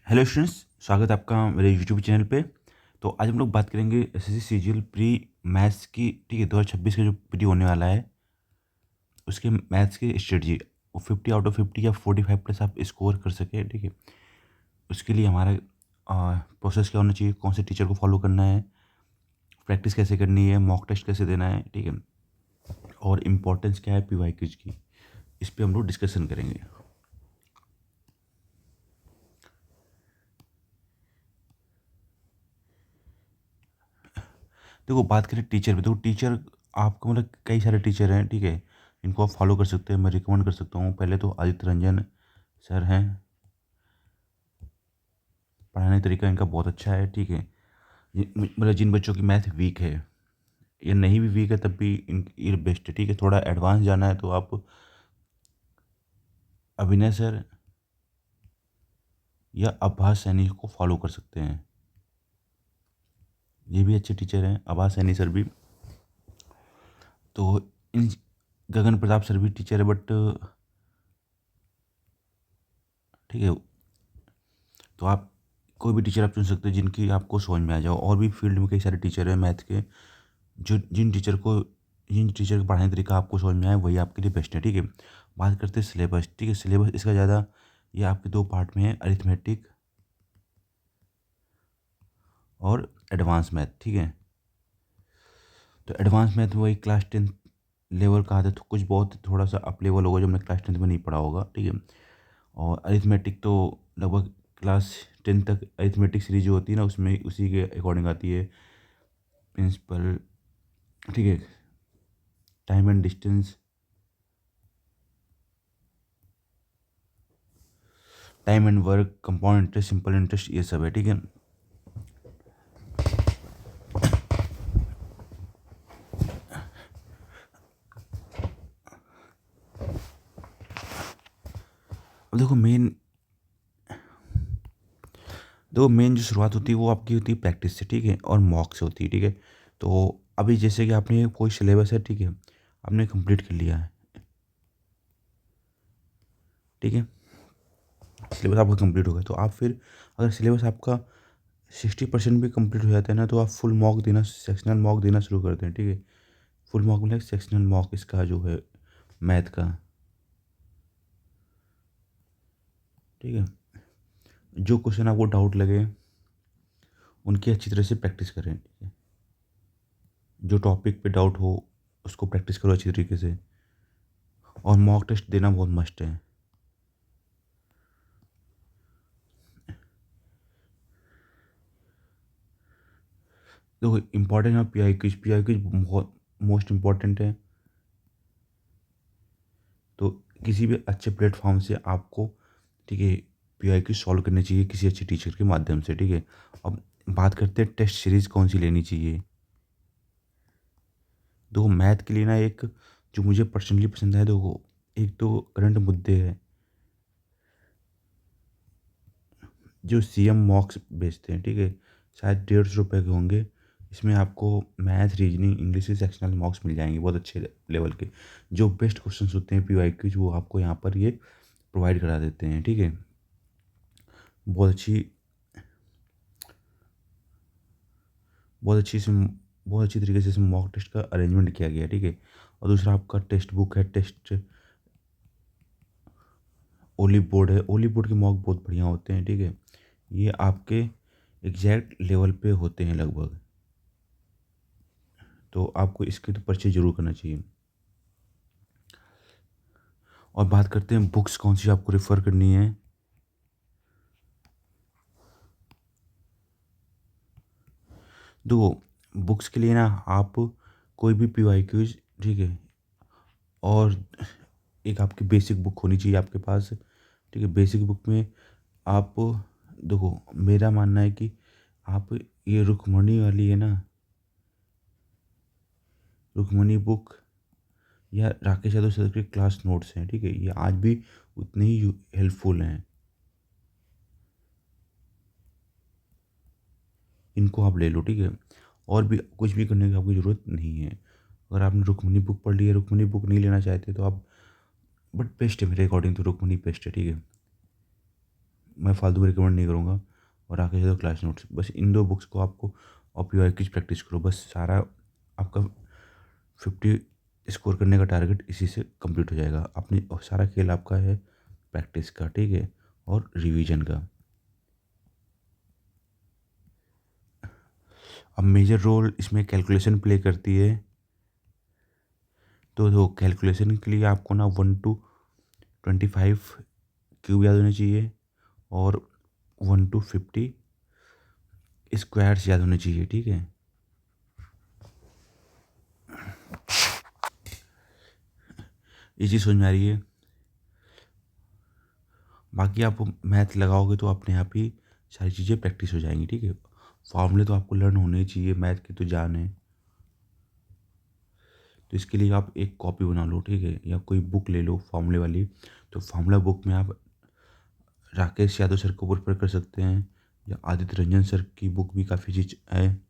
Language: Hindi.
हेलो स्टूडेंट्स, स्वागत है आपका मेरे यूट्यूब चैनल पे। तो आज हम लोग बात करेंगे एसएससी सीजीएल प्री मैथ्स की। ठीक है, 2026 का जो प्री होने वाला है उसके मैथ्स की स्ट्रेटजी वो 50 आउट ऑफ 50 या 45 प्लस आप स्कोर कर सके। ठीक है, उसके लिए हमारा प्रोसेस क्या होना चाहिए, कौन से टीचर को फॉलो करना है, प्रैक्टिस कैसे करनी है, मॉक टेस्ट कैसे देना है। ठीक है, और इम्पोर्टेंस क्या है पीवाई क्विज की, इस पर हम लोग डिस्कशन करेंगे। देखो, बात करें टीचर पे, तो टीचर आपको मतलब कई सारे टीचर हैं। ठीक है, इनको आप फॉलो कर सकते हैं, मैं रिकमेंड कर सकता हूँ। पहले तो आदित्य रंजन सर हैं, पढ़ाने का तरीका इनका बहुत अच्छा है। ठीक है, मतलब जिन बच्चों की मैथ वीक है या नहीं भी वीक है तब भी ये बेस्ट है। ठीक है, थोड़ा एडवांस जाना है तो आप अभिनय सर या अब्बास सैनी को फॉलो कर सकते हैं, ये भी अच्छे टीचर हैं, अब्बास सैनी सर भी। तो इन गगन प्रताप सर भी टीचर है, बट ठीक है, तो आप कोई भी टीचर आप चुन सकते हैं जिनकी आपको समझ में आ जाओ। और भी फील्ड में कई सारे टीचर हैं मैथ के, जो जिन टीचर का पढ़ाने का तरीका आपको समझ में आए वही आपके लिए बेस्ट है। ठीक है, बात करते हैं सिलेबस। ठीक है, सिलेबस इसका ज़्यादा ये आपके दो पार्ट में है, अरिथमेटिक और एडवांस मैथ। ठीक है, तो एडवांस मैथ वही क्लास 10 लेवल का आता है, तो कुछ बहुत थोड़ा सा अप लेवल होगा जो हमने क्लास 10 में नहीं पढ़ा होगा। ठीक है, और अरिथमेटिक तो लगभग क्लास 10 तक अरिथमेटिक सीरीज जो होती है ना उसमें उसी के अकॉर्डिंग आती है। प्रिंसिपल, ठीक है, time and distance, time and work, compound interest, simple interest, ये सब है। ठीक है, अब देखो मेन जो शुरुआत होती है वो आपकी होती है प्रैक्टिस से। ठीक है, और मॉक से होती है। ठीक है, तो अभी जैसे कि आपने कोई सिलेबस है, ठीक है, आपने कंप्लीट कर लिया है। ठीक है, सिलेबस आपका कंप्लीट हो गया तो आप फिर अगर सिलेबस आपका 60% भी कंप्लीट हो जाता है ना तो आप फुल मॉक देना, सेक्शनल मॉक देना शुरू करते हैं। ठीक है, फुल मॉक मतलब सेक्शनल मॉक इसका जो है मैथ का। ठीक है, जो क्वेश्चन आपको डाउट लगे उनकी अच्छी तरह से प्रैक्टिस करें। ठीक है, जो टॉपिक पे डाउट हो उसको प्रैक्टिस करो अच्छी तरीके से, और मॉक टेस्ट देना बहुत मस्ट है। देखो इम्पॉर्टेंट है पी आई क्विज बहुत मोस्ट इम्पॉर्टेंट है। तो किसी भी अच्छे प्लेटफॉर्म से आपको, ठीक है, पी आई क्विज सॉल्व करनी चाहिए किसी अच्छे टीचर के माध्यम से। ठीक है, अब बात करते हैं टेस्ट सीरीज़ कौन सी लेनी चाहिए। देखो मैथ के लिए ना एक जो मुझे पर्सनली पसंद है, देखो एक तो करंट मुद्दे है जो सीएम मॉक्स बेचते हैं। ठीक है, शायद 150 रुपये के होंगे। इसमें आपको मैथ, रीजनिंग, इंग्लिश के सेक्शनल मॉक्स मिल जाएंगे बहुत अच्छे लेवल के। जो बेस्ट क्वेश्चंस होते हैं पीवाई के वो आपको यहाँ पर ये प्रोवाइड करा देते हैं। ठीक है, बहुत अच्छी बहुत अच्छी से बहुत अच्छी तरीके से इसमें मॉक टेस्ट का अरेंजमेंट किया गया है। ठीक है, और दूसरा आपका टेक्स्ट बुक है, टेस्ट ओली बोर्ड है, ओली बोर्ड के मॉक बहुत बढ़िया होते हैं। ठीक है, ये आपके एग्जैक्ट लेवल पे होते हैं लगभग, तो आपको इसके तो परचेज जरूर करना चाहिए। और बात करते हैं बुक्स कौन सी आपको रेफ़र करनी है। देखो बुक्स के लिए ना आप कोई भी पीवाई क्यूज, ठीक है, और एक आपकी बेसिक बुक होनी चाहिए आपके पास। ठीक है, बेसिक बुक में आप देखो, मेरा मानना है कि आप ये रुक्मणी वाली है ना, रुक्मणी बुक या राकेश यादव सर के क्लास नोट्स हैं, ठीक है, ये आज भी उतने ही हेल्पफुल हैं, इनको आप ले लो। ठीक है, और भी कुछ भी करने की आपकी ज़रूरत नहीं है। अगर आपने रुक्मणी बुक पढ़ ली है, रुक्मणी बुक नहीं लेना चाहते तो आप, बट बेस्ट है मेरे अकॉर्डिंग तो रुक्मणी बेस्ट है। ठीक है, मैं फालतू में रिकमेंड नहीं करूँगा। और आगे चलो क्लास नोट्स, बस इन 2 बुक्स को आपको और पीवाई की प्रैक्टिस करो, बस सारा आपका 50 स्कोर करने का टारगेट इसी से कंप्लीट हो जाएगा। अपनी और सारा खेल आपका है प्रैक्टिस का, ठीक है, और रिवीजन का। अब मेजर रोल इसमें कैलकुलेशन प्ले करती है। तो कैलकुलेशन के लिए आपको ना 1 to 25 क्यूब याद होने चाहिए और 1 to 50 स्क्वायर्स याद होने चाहिए, ठीक है। ये चीज़ समझ में आ रही है। बाकी आप मैथ लगाओगे तो अपने आप ही सारी चीज़ें प्रैक्टिस हो जाएंगी, ठीक है। फॉर्मूले तो आपको लर्न होने ही चाहिए, मैथ की तो जान है। तो इसके लिए आप एक कॉपी बना लो, ठीक है, या कोई बुक ले लो फार्मूले वाली। तो फार्मूला बुक में आप राकेश यादव सर को प्रेफर कर सकते हैं, या आदित्य रंजन सर की बुक भी काफ़ी चीज़ है।